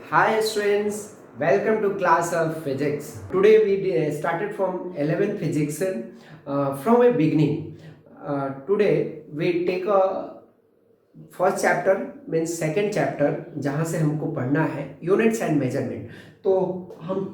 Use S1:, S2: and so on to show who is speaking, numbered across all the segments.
S1: Hi students, welcome to class of physics. Today we started from 11th physics from a beginning. Today we take a first chapter means second chapter जहाँ से हमको पढ़ना है units and measurement. तो हम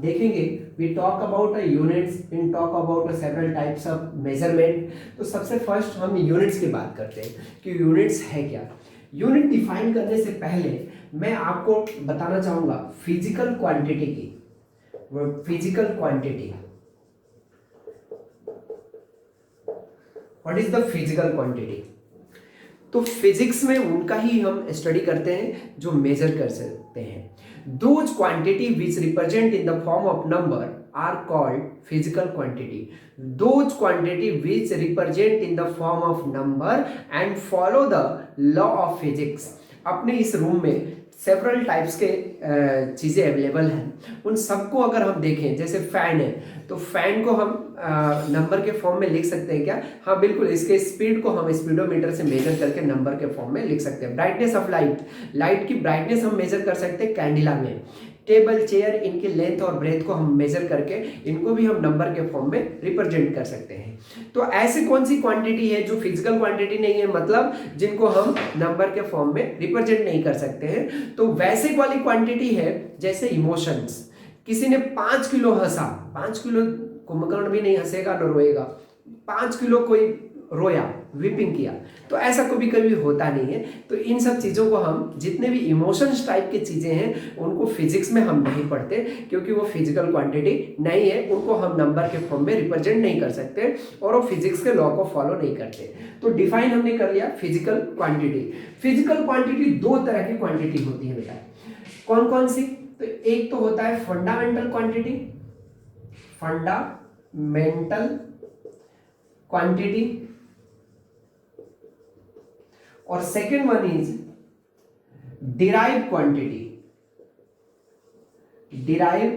S1: देखेंगे we talk about units in talk about several types of measurement. तो सबसे फर्स्ट हम यूनिट्स की बात करते हैं कि यूनिट्स है क्या. यूनिट डिफाइन करने से पहले मैं आपको बताना चाहूंगा फिजिकल क्वांटिटी की. Physical quantity, what is the physical quantity. तो फिजिक्स में उनका ही हम स्टडी करते हैं जो मेजर कर सकते हैं. Those quantity which represent in the form of number are called physical quantity. Those quantity which represent in the form of number and follow the law of physics. अपने इस रूम में several types के चीज़ें available हैं. उन सबको अगर हम देखें, जैसे फैन है तो फैन को हम नंबर के फॉर्म में लिख सकते हैं क्या? हाँ बिल्कुल. इसके स्पीड को हम स्पीडोमीटर से मेजर करके नंबर के फॉर्म में लिख सकते हैं. ब्राइटनेस ऑफ लाइट, लाइट की ब्राइटनेस हम मेजर कर सकते हैं कैंडिला में. टेबल, चेयर, इनकी लेंथ और ब्रेथ को हम मेजर करके इनको भी हम नंबर के फॉर्म में रिप्रेजेंट कर सकते हैं. तो ऐसी कौन सी क्वांटिटी है जो फिजिकल क्वांटिटी नहीं है, मतलब जिनको हम नंबर के फॉर्म में रिप्रेजेंट नहीं कर सकते हैं? तो वैसे वाली क्वांटिटी है जैसे इमोशंस. किसी ने 5 किलो हंसा, 5 किलो कुंभकर्ण भी नहीं हंसेगा न रोएगा. 5 किलो कोई रोया, वीपिंग किया, तो ऐसा कभी कभी होता नहीं है. तो इन सब चीज़ों को हम, जितने भी इमोशंस टाइप की चीज़ें हैं उनको फिजिक्स में हम नहीं पढ़ते क्योंकि वो फिजिकल क्वांटिटी नहीं है. उनको हम नंबर के फॉर्म में रिप्रेजेंट नहीं कर सकते और वो फिजिक्स के लॉ को फॉलो नहीं करते. तो डिफाइन हमने कर लिया फिजिकल क्वांटिटी. फिजिकल क्वांटिटी दो तरह की क्वांटिटी होती है बेटा. कौन कौन सी? तो एक तो होता है फंडामेंटल क्वांटिटी, फंडामेंटल क्वांटिटी, और second one is derived quantity. Derived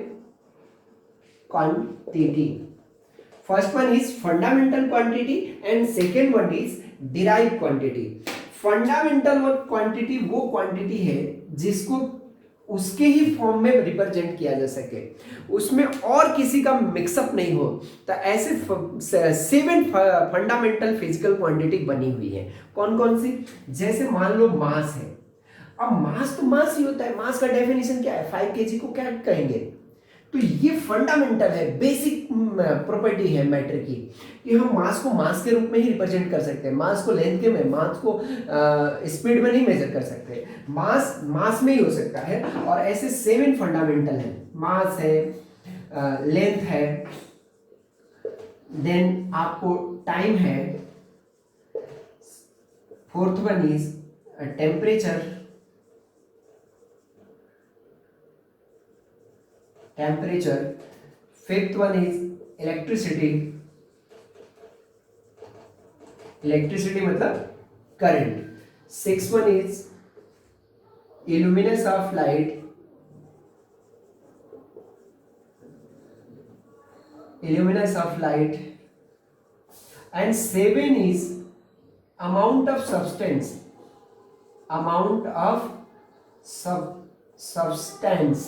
S1: quantity. First one is fundamental quantity and second one is derived quantity. Fundamental quantity वो क्वांटिटी है जिसको उसके ही फॉर्म में रिप्रेजेंट किया जा सके, उसमें और किसी का मिक्सअप नहीं हो. तो ऐसे 7 फंडामेंटल फिजिकल क्वांटिटी बनी हुई है. कौन कौन सी? जैसे मान लो मास है. अब मास तो मास ही होता है. मास का डेफिनेशन क्या है? 5 kg को क्या कहेंगे? तो ये फंडामेंटल है, बेसिक प्रॉपर्टी है मैटर की कि हम मास को मास के रूप में ही रिप्रेजेंट कर सकते हैं. मास को लेंथ के में, मास को स्पीड में नहीं मेजर कर सकते. मास मास में ही हो सकता है. और ऐसे 7 फंडामेंटल है. मास है, लेंथ है, देन आपको टाइम है, fourth one is temperature, fifth one is electricity. Electricity मतलब current. Sixth one is illuminance of light. Illuminance of light. And 7 is amount of substance. Amount of substance.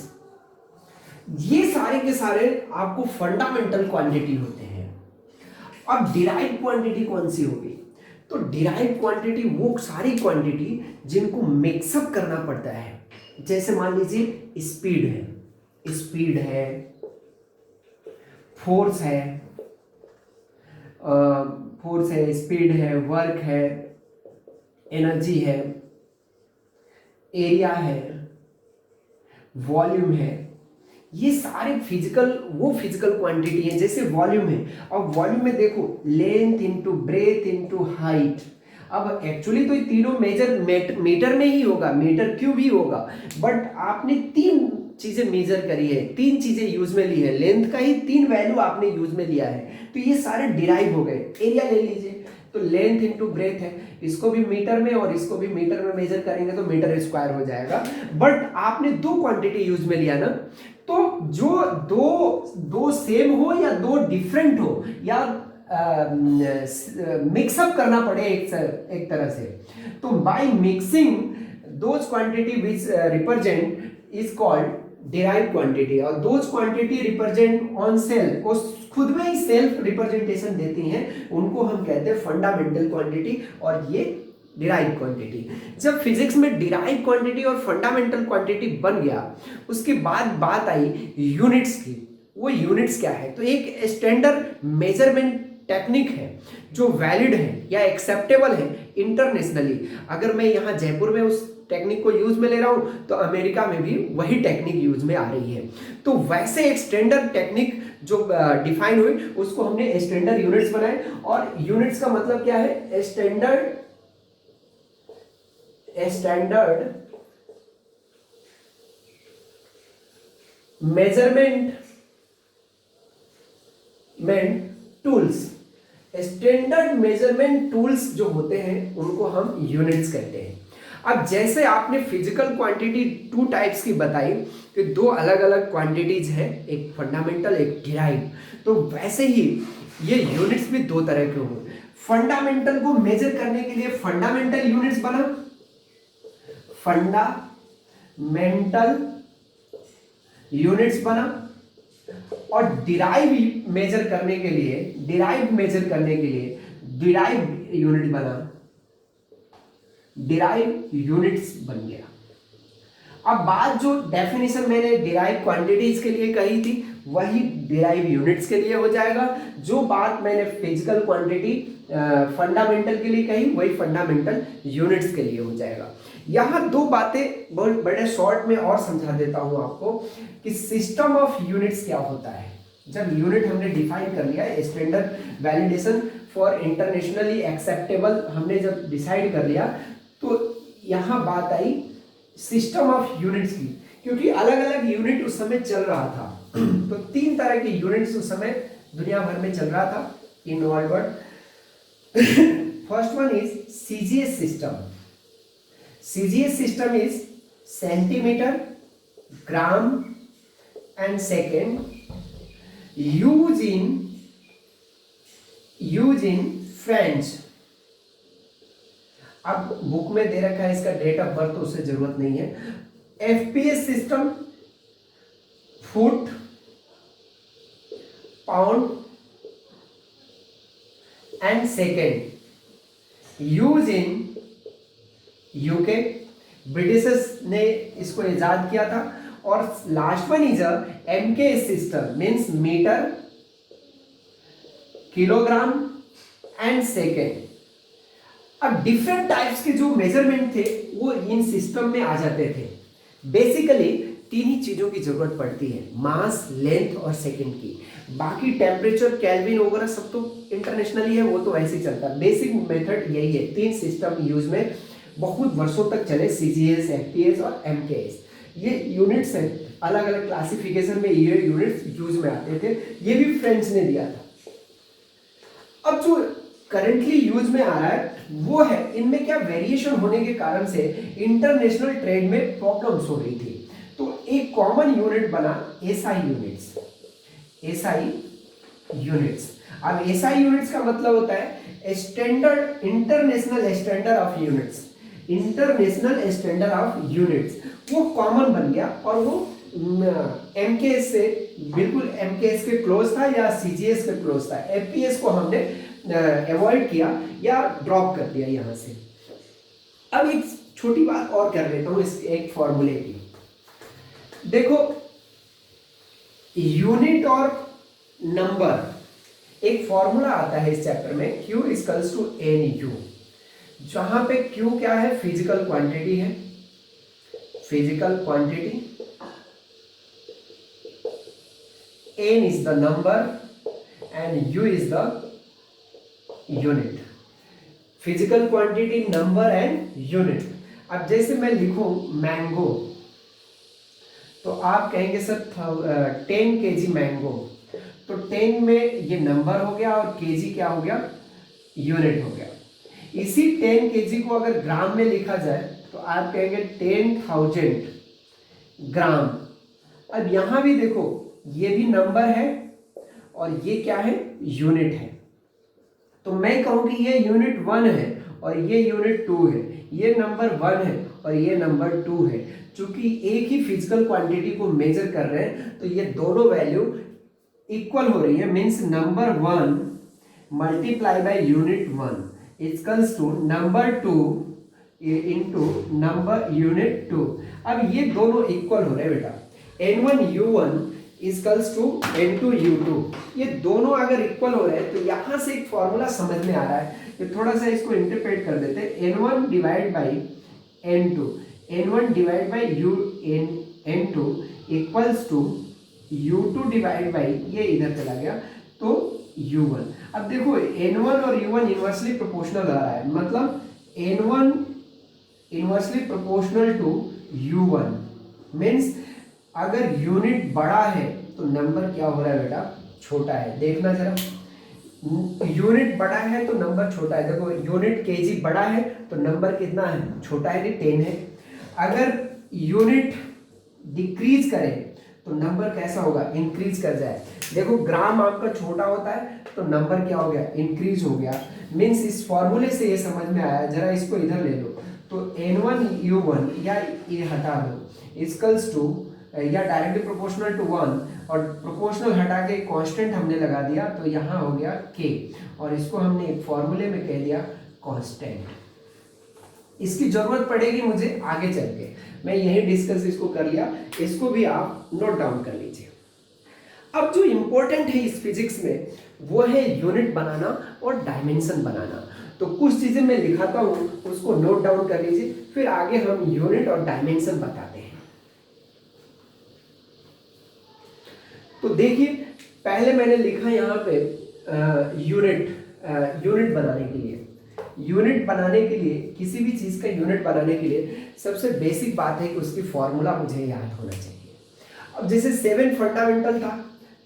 S1: ये सारे के सारे आपको फंडामेंटल क्वांटिटी होते हैं. अब डिराइव्ड क्वांटिटी कौन सी होगी? तो डिराइव्ड क्वांटिटी वो सारी क्वांटिटी जिनको मिक्सअप करना पड़ता है. जैसे मान लीजिए स्पीड है, स्पीड है, फोर्स है, स्पीड है, वर्क है, एनर्जी है, एरिया है, वॉल्यूम है. ये सारे वो फिजिकल क्वांटिटी है. जैसे वॉल्यूम है, अब वॉल्यूम में देखो length into breadth into height. अब एक्चुअली तो ये तीनों मेजर मीटर में ही होगा, मीटर क्यूब ही होगा, बट आपने 3 चीजें मेजर करी है, 3 चीजें यूज में ली है. लेंथ का ही 3 वैल्यू आपने यूज में लिया है. तो ये सारे डिराइव हो गए. एरिया ले लीजिए, तो लेंथ इनटू ब्रेथ है, इसको भी मीटर में और इसको भी मीटर में मेजर करेंगे तो मीटर स्क्वायर हो जाएगा. बट आपने 2 क्वांटिटी यूज में लिया ना, तो जो दो सेम हो या 2 डिफरेंट हो या मिक्सअप करना पड़े एक तरह से, तो by mixing those quantity which represent is called derived quantity, और those quantity represent on self, वो खुद में ही सेल्फ रिप्रेजेंटेशन देती हैं, उनको हम कहते हैं फंडामेंटल क्वांटिटी और ये डिराइव क्वांटिटी। जब फिजिक्स में डिराइव क्वांटिटी और फंडामेंटल क्वांटिटी बन गया, उसके बाद बात आई यूनिट्स की। वो यूनिट्स क्या है? तो एक स्टैंडर्ड मेजरमेंट टेक्निक है जो वैलिड है या एक्सेप्टेबल है इंटरनेशनली। अगर मैं यहाँ जयपुर में उस टेक्निक को यूज में ले रहा हूँ तो अमेरिका में भी वही टेक्निक यूज में आ रही है। तो वैसे एक स्टैंडर्ड टेक्निक जो डिफाइन हुई उसको हमने स्टैंडर्ड यूनिट्स बनाए। और यूनिट्स का मतलब क्या है? Standard measurement tools. Standard measurement tools जो होते हैं उनको हम यूनिट्स कहते हैं। अब जैसे आपने फिजिकल क्वांटिटी टू टाइप्स की बताई कि दो अलग अलग क्वांटिटीज हैं, एक फंडामेंटल एक डिराइव, तो वैसे ही ये यूनिट्स भी दो तरह के होंगे। फंडामेंटल को मेजर करने के लिए फंडामेंटल यूनिट्स बना, फंडामेंटल यूनिट्स बना, और डिराइव मेजर करने के लिए डिराइव यूनिट बना, डिराइव यूनिट्स बन गया। अब बात जो डेफिनेशन मैंने डिराइव क्वांटिटीज के लिए कही थी वही डिराइव यूनिट्स के लिए हो जाएगा। जो बात मैंने फिजिकल क्वांटिटी फंडामेंटल के लिए कही वही फंडामेंटल यूनिट्स के लिए हो जाएगा। यहाँ दो बातें बहुत बड़े शॉर्ट में और समझा देता हूँ आपको कि सिस्टम ऑफ यूनिट्स क्या होता है। जब यूनिट हमने डिफाइन कर लिया, standard validation for internationally acceptable हमने जब डिसाइड कर लिया, तो यहाँ बात आई सिस्टम ऑफ यूनिट्स की, क्योंकि अलग अलग यूनिट उस समय चल रहा था। तो तीन तरह के यूनिट्स उस समय दुनिया भर में चल रहा था in world world. First one is CGS system. CGS system is centimetre, gram and second, use in French. अब बुक में दे रखा है इसका डेट ऑफ बर्थ, तो उससे जरूरत नहीं है। FPS system foot, pound and second, use in UK. Britishers ने इसको इजाद किया था। और last one is MKS system, means metre, kilogram and second. अब डिफरेंट टाइप्स के जो मेजरमेंट थे वो इन सिस्टम में आ जाते थे। बेसिकली तीन ही चीजों की जरूरत पड़ती है, मास, लेंथ और सेकंड की। बाकी टेम्परेचर, केल्विन वगैरह सब तो इंटरनेशनली है, वो तो ऐसे ही चलता है। बेसिक मेथड यही है। तीन सिस्टम यूज में बहुत वर्षों तक चले, सीजीएस, एफपीएस और एमकेएस। ये यूनिट्स हैं, अलग अलग क्लासिफिकेशन में ये यूनिट्स यूज में आते थे। ये भी फ्रेंच ने दिया था। अब जो करंटली यूज में आ रहा है वो है, इनमें क्या वेरिएशन होने के कारण से इंटरनेशनल ट्रेड में प्रॉब्लम्स हो रही थी। तो एक कॉमन यूनिट बना एसआई यूनिट्स। एसआई यूनिट्स, अब एसआई यूनिट्स का मतलब होता है standard international standard of units. International standard of units वो कॉमन बन गया और वो एमकेएस से बिल्कुल एमकेएस के क्लोज था या सीजीएस के क्लोज था। एफपीएस को हमने अवॉइड किया या ड्रॉप कर दिया यहां से। अब एक छोटी बात और कर लेता हूं इस एक फॉर्मूले की। देखो, यूनिट और नंबर, एक फॉर्मूला आता है इस चैप्टर में, Q इक्वल्स टू NU, जहां पे Q क्या है? फिजिकल क्वांटिटी है, physical quantity, N is the number and U is the unit. Physical quantity, number and unit. अब जैसे मैं लिखूं मैंगो, तो आप कहेंगे सर 10 kg मैंगो, तो 10 में ये नंबर हो गया और केजी क्या हो गया? यूनिट हो गया। इसी 10 kg को अगर ग्राम में लिखा जाए तो आप कहेंगे 10,000 ग्राम। अब यहां भी देखो, ये भी नंबर है और ये क्या है? यूनिट है। तो मैं कहूं कि ये यूनिट 1 है और ये यूनिट 2 है, ये नंबर 1 है और ये नंबर 2 है। चूंकि एक ही फिजिकल क्वांटिटी को मेजर कर रहे हैं तो ये दोनों वैल्यू इक्वल हो रही है, means number 1 multiply by unit 1 equals to number 2 into number unit 2। अब ये दोनों इक्वल हो रहे हैं बेटा, n1u1 इक्वल्स टू n2u2। ये दोनों अगर इक्वल हो रहे हैं तो यहां से एक फॉर्मूला समझ में आ रहा है, तो थोड़ा सा इसको इंटरप्रेट कर देते हैं। n1 divide by n2, n1 divide by n2 equals to u2 divide by, ये इधर चला गया तो u1। अब देखो n1 और u1 इनवर्सली प्रोपोर्शनल आ रहा है, मतलब n1 inversely proportional to u1, means अगर यूनिट बड़ा है तो नंबर क्या हो रहा है बेटा, छोटा है। देखना जरा, यूनिट बड़ा है तो नंबर छोटा है। देखो यूनिट केजी बड़ा है तो नंबर कितना है, छोटा है, 10 है। अगर यूनिट डिक्रीज करे तो नंबर कैसा होगा, इंक्रीज कर जाए। देखो ग्राम आपका छोटा होता है तो नंबर क्या हो गया, इंक्रीज हो गया। मीन्स इस फॉर्मूले से ये समझ में आया, जरा इसको इधर ले लो तो n1u1 या ये हटा दो इक्वल्स टू या डायरेक्टली प्रोपोर्शनल टू 1 और प्रोपोर्शनल हटा के कांस्टेंट हमने लगा दिया तो यहाँ हो गया k, और इसको हमने एक फॉर्मूले में कह दिया कांस्टेंट। इसकी जरूरत पड़ेगी मुझे आगे चल के, मैं यही डिस्कस इसको कर लिया, इसको भी आप नोट डाउन कर लीजिए। अब जो इंपॉर्टेंट है इस फिजिक्स में वो है यूनिट बनाना और डायमेंशन बनाना। तो कुछ चीजें मैं लिखाता हूं, उसको नोट डाउन कर लीजिए, फिर आगे हम यूनिट और डायमेंशन बताते हैं। तो देखिए पहले मैंने लिखा यहाँ पे यूनिट बनाने के लिए, यूनिट बनाने के लिए किसी भी चीज का यूनिट बनाने के लिए सबसे बेसिक बात है कि उसकी फॉर्मूला मुझे याद होना चाहिए। अब जैसे 7 फंडामेंटल था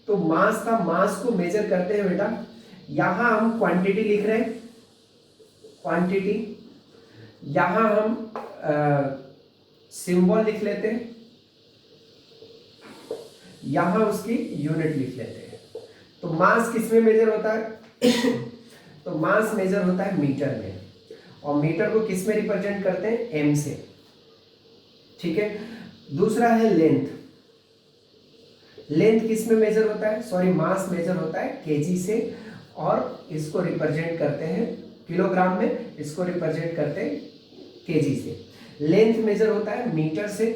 S1: तो मास था, मास को मेजर करते हैं बेटा, यहां हम क्वांटिटी लिख रहे हैं, क्वांटिटी, यहां हम सिंबल लिख लेते हैं, यहां उसकी यूनिट लिख लेते हैं। तो मास किस में मेजर होता है तो मास मेजर होता है मीटर में, और मीटर को किस में रिप्रेजेंट करते हैं, एम से, ठीक है। दूसरा है लेंथ, लेंथ किस में मेजर होता है, सॉरी मास मेजर होता है केजी से, और इसको रिप्रेजेंट करते हैं किलोग्राम में, इसको रिप्रेजेंट करते हैं केजी से। लेंथ मेजर होता है मीटर से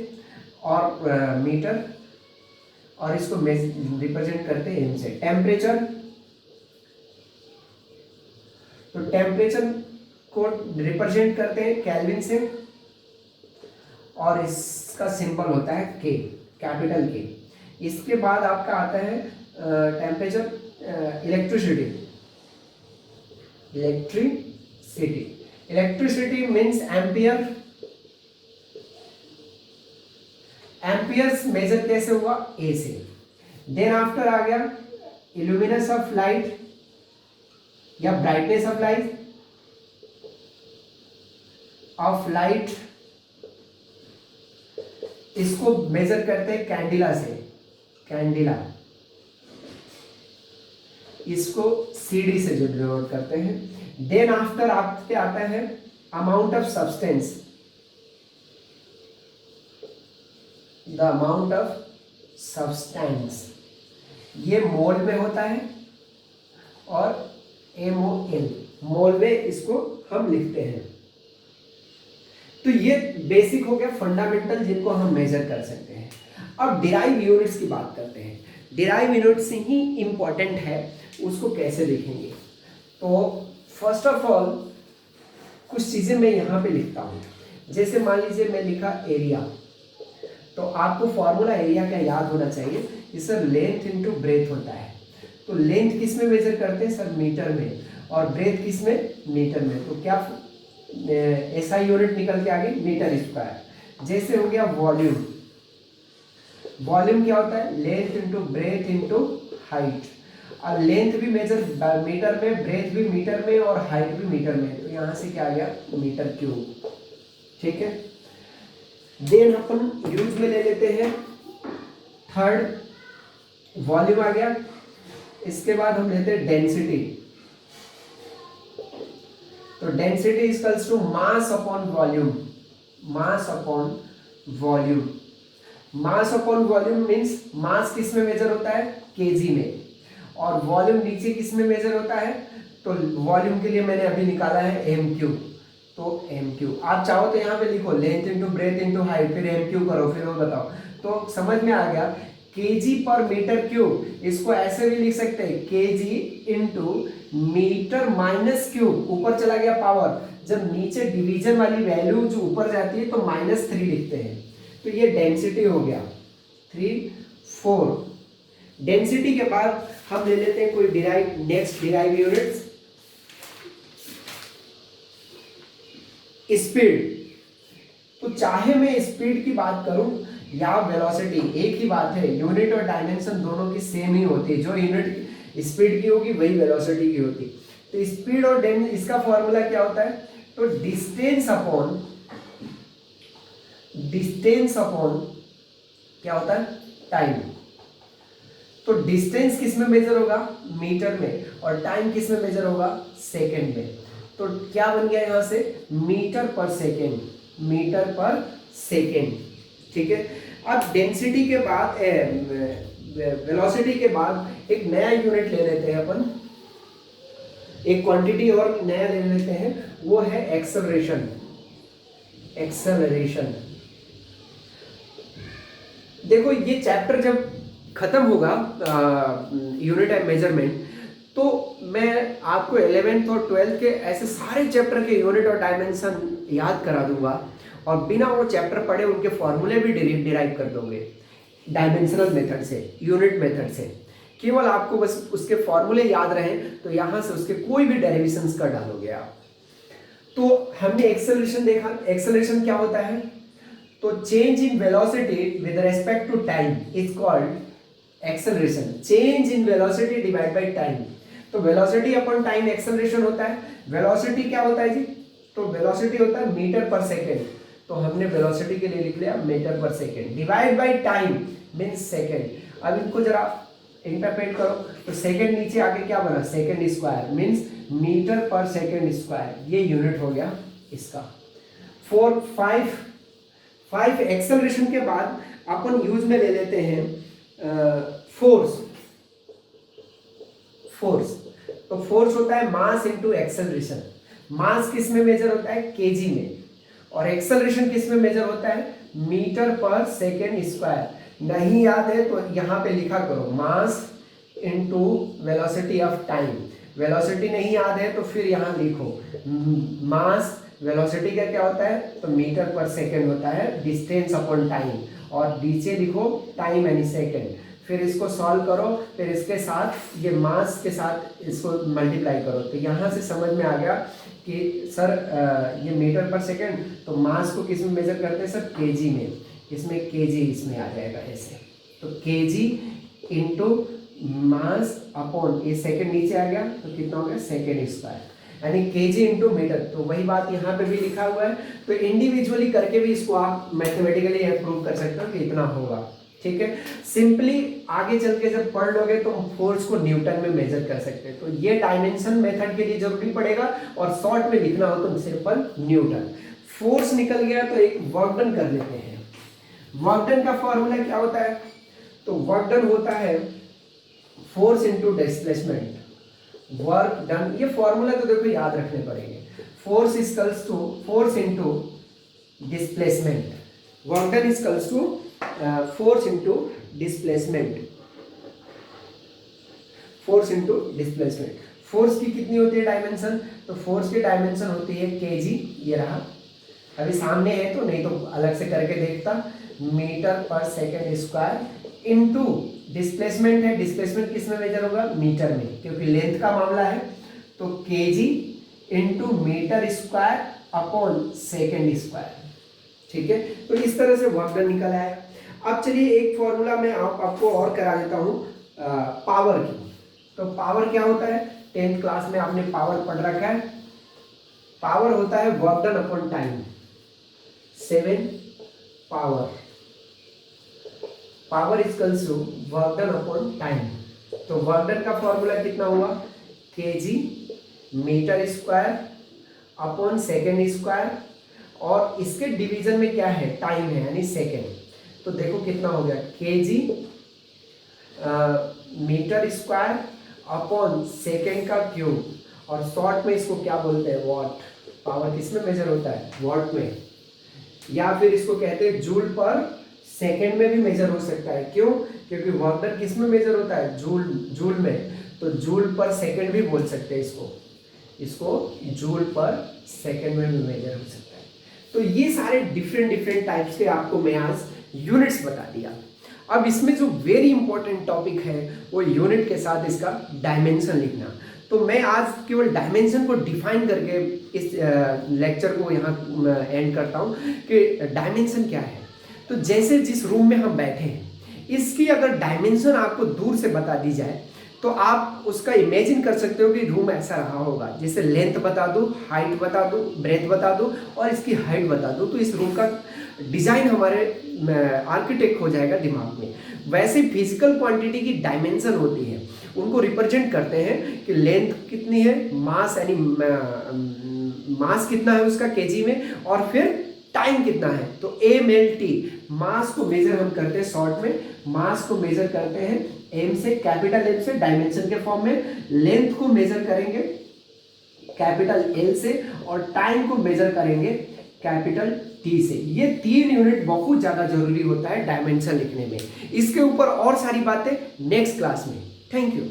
S1: और मीटर, और इसको रिप्रेजेंट करते हैं एम से। टेम्परेचर, तो टेम्परेचर को रिप्रेजेंट करते हैं केल्विन से, और इसका सिंबल होता है के, कैपिटल के। इसके बाद आपका आता है temperature, electricity, electricity, electricity means ampere, amperes measure कैसे हुआ, ए से। देन आफ्टर आ गया इल्यूमिनेंस ऑफ लाइट या ब्राइटनेस ऑफ लाइट, इसको मेजर करते हैं कैंडिला से, कैंडिला, इसको सीडी से जो डिनोट करते हैं। देन आफ्टर आपके आता है amount of substance, the amount of substance, ये मोल में होता है, और MOL, मोल में इसको हम लिखते हैं। तो ये बेसिक हो गया फंडामेंटल, जिनको हम मेजर कर सकते हैं। अब डिराइव यूनिट्स की बात करते हैं। डिराइव यूनिट्स ही इंपॉर्टेंट है, उसको कैसे लिखेंगे। तो फर्स्ट ऑफ ऑल कुछ चीजें मैं यहाँ पे लिखता हूँ। जैसे मान लीजिए मैं लिखा एरिया, तो आपको फॉर्मूला एरिया का याद होना चाहिए कि सर लेंथ इनटू ब्रेथ होता है। तो लेंथ किस में मेजर करते हैं सर, मीटर में, और ब्रेथ किस में, मीटर में। तो क्या ऐसा यूनिट निकल के आ गई, मीटर स्क्वायर। जैसे हो गया वॉल्यूम, वॉल्यूम क्या होता है, length into breadth into height, और लेंथ भी मेजर मीटर में, ब्रेथ भी मीटर में, और हाइट भी मीटर में। तो यहाँ से क्या आ गया, मीटर क्यूब, ठीक है। देन अपन यूज में ले लेते हैं थर्ड, वॉल्यूम आ गया। इसके बाद हम लेते हैं डेंसिटी, तो density equals to mass upon volume, mass upon volume. Mass upon volume means mass किस में मेजर होता है, केजी में, और वॉल्यूम नीचे किस में मेजर होता है, तो वॉल्यूम के लिए मैंने अभी निकाला है एम क्यू, तो एम क्यू। आप चाहो तो यहाँ पे लिखो length into breadth into height, फिर एम क्यू करो, फिर वो बताओ, तो समझ में आ गया। केजी पर मीटर क्यूब, इसको ऐसे भी लिख सकते हैं KG into metre minus cube, ऊपर चला गया पावर, जब नीचे डिवीजन वाली वैल्यू जो ऊपर जाती है तो -3 लिखते हैं, तो ये डेंसिटी हो गया 3 4। डेंसिटी के बाद हम ले लेते हैं कोई derive, next derive units, speed. तो चाहे मैं स्पीड की बात करूं या वेलोसिटी, एक ही बात है, यूनिट और डायमेंशन दोनों की सेम ही होती है, जो यूनिट स्पीड की होगी वही वेलोसिटी की होती। तो स्पीड और इसका फॉर्मूला क्या होता है, तो डिस्टेंस अपॉन क्या होता है, टाइम। तो डिस्टेंस किस में मेजर होगा, मीटर में, और टाइम किस में मेजर होगा, सेकंड में। तो क्या बन गया यहां से, मीटर पर सेकेंड, मीटर पर सेकेंड, ठीक है। अब डेंसिटी के बाद वेलोसिटी के बाद एक नया यूनिट ले लेते हैं अपन, एक क्वांटिटी और नया ले लेते हैं, वो है एक्सेलरेशन। एक्सेलरेशन, देखो ये चैप्टर जब खत्म होगा यूनिट एंड मेजरमेंट, तो मैं आपको 11th और 12th के ऐसे सारे चैप्टर के यूनिट और डायमेंशन याद करा दूंगा, और बिना वो चैप्टर पढ़े उनके फॉर्मूले भी डिराइव कर दोगे डायमेंशनल मेथड से, यूनिट मेथड से। केवल आपको बस उसके फॉर्मूले याद रहें तो यहाँ से उसके कोई भी डेरिवेशंस कर डालोगे आप। तो हमने एक्सेलरेशन देखा, एक्सेलरेशन क्या होता है, तो change in velocity with respect to time is called acceleration. Change in velocity divide by time, तो वेलोसिटी अपॉन टाइम एक्सेलरेशन होता है। वेलोसिटी क्या होता है जी, तो वेलोसिटी होता है मीटर पर सेकेंड, तो हमने वेलोसिटी के लिए लिख लिया मीटर पर second, divide by time means second. अब इनको जरा इंटरप्रेट करो, तो सेकेंड नीचे आके क्या बना, सेकेंड स्क्वायर मींस मीटर पर सेकेंड स्क्वायर, ये यूनिट हो गया इसका। 4 5 एक्सेलरेशन के बाद अपन यूज में ले लेते हैं फोर्स। फोर्स, तो फोर्स होता है मास इनटू एक्सेलरेशन। मास किस में मेजर होता है, केजी में, और एक्सेलरेशन किस में मेजर होता है, मीटर पर सेकेंड स्क्वायर। नहीं याद है तो यहाँ पे लिखा करो mass into velocity of time. Velocity नहीं याद है तो फिर यहाँ लिखो मास, वेलोसिटी का क्या होता है, तो मीटर पर सेकेंड होता है, डिस्टेंस अपॉन टाइम, और नीचे लिखो टाइम यानी सेकेंड। फिर इसको सॉल्व करो, फिर इसके साथ ये मास के साथ इसको मल्टीप्लाई करो, तो यहाँ से समझ में आ गया कि सर ये मीटर पर सेकेंड, तो मास को किस में मेजर करते हैं सर, केजी में, इसमें केजी इसमें आ जाएगा ऐसे, तो केजी इंटू मास अपॉन ये सेकेंड नीचे आ गया तो कितना हो गया, सेकेंड स्क्वायर, यानी केजी इंटू मीटर। तो वही बात यहाँ पे भी लिखा हुआ है, तो इंडिविजुअली करके भी इसको आप मैथमेटिकली प्रूव कर सकते हो कि इतना होगा, ठीक है। सिंपली आगे चल के जब पढ़ लोगे तो फोर्स को न्यूटन में मेजर कर सकते हैं, तो ये डायमेंशन मेथड के लिए जरूरी पड़ेगा, और शॉर्ट में लिखना हो तो सिंपल न्यूटन। फोर्स निकल गया तो एक वर्क डन कर लेते हैं। वर्क डन का फॉर्मूला क्या होता है, तो वर्क डन होता है force into displacement. Work done, ये फॉर्मूला तो देखो याद रखने पड़ेंगे, force equals to force into displacement. Work done equals to force into displacement, force into displacement. Force की कितनी होती है डायमेंशन, तो फोर्स की डायमेंशन होती है केजी, ये रहा, अभी सामने है तो नहीं तो अलग से करके देखता, मीटर पर सेकेंड स्क्वायर इंटू डिस्प्लेसमेंट है, डिस्प्लेसमेंट किस में मेजर होगा, मीटर में, क्योंकि लेंथ का मामला है, तो KG into metre square upon second square, ठीक है। तो इस तरह से वर्क डन निकल आया। अब चलिए एक फॉर्मूला मैं आपको और करा देता हूँ पावर की। तो पावर क्या होता है, 10th क्लास में आपने पावर पढ़ रखा है। पावर होता है work done upon time, 7 power, power equals to work done upon time. तो वर्क डन का फॉर्मूला कितना हुआ, KG metre square upon second square, और इसके डिवीजन में क्या है, टाइम है यानी सेकेंड। तो देखो कितना हो गया, KG metre square upon second का क्यूब, और शॉर्ट में इसको क्या बोलते हैं, वॉट। पावर किसमें मेजर होता है, वॉट में, या फिर इसको कहते हैं जूल पर सेकेंड में भी मेजर हो सकता है। क्यों, क्योंकि वर्क डन किसमें मेजर होता है, जूल में, तो जूल पर सेकेंड भी बोल सकते हैं इसको जूल पर सेकेंड में भी मेजर हो सकता है। तो ये सारे डिफरेंट टाइप्स के आपको मैं आज यूनिट्स बता दिया। अब इसमें जो वेरी इंपॉर्टेंट टॉपिक है वो यूनिट के साथ इसका डायमेंशन लिखना। तो मैं आज केवल डायमेंशन को डिफाइन करके इस लेक्चर को यहाँ एंड करता हूँ कि डायमेंशन क्या है। तो जैसे जिस रूम में हम बैठे हैं, इसकी अगर डायमेंशन आपको दूर से बता दी जाए तो आप उसका इमेजिन कर सकते हो कि रूम ऐसा रहा होगा। जैसे लेंथ बता दो, हाइट बता दो, ब्रेथ बता दो और इसकी हाइट बता दो, तो इस रूम का डिजाइन हमारे आर्किटेक्ट हो जाएगा दिमाग में। वैसे फिजिकल क्वांटिटी की डायमेंशन होती है, उनको रिप्रेजेंट करते हैं कि लेंथ कितनी है, मास यानी मास कितना है उसका केजी में, और फिर टाइम कितना है। तो MLT मास को मेजर हम करते हैं, शॉर्ट में मास को मेजर करते हैं एम से, कैपिटल एम से, डायमेंशन के फॉर्म में। लेंथ को मेजर करेंगे कैपिटल L से, और टाइम को मेजर करेंगे कैपिटल T से। ये 3 यूनिट बहुत ज्यादा जरूरी होता है डायमेंशन लिखने में। इसके ऊपर और सारी बातें नेक्स्ट क्लास में। Thank you.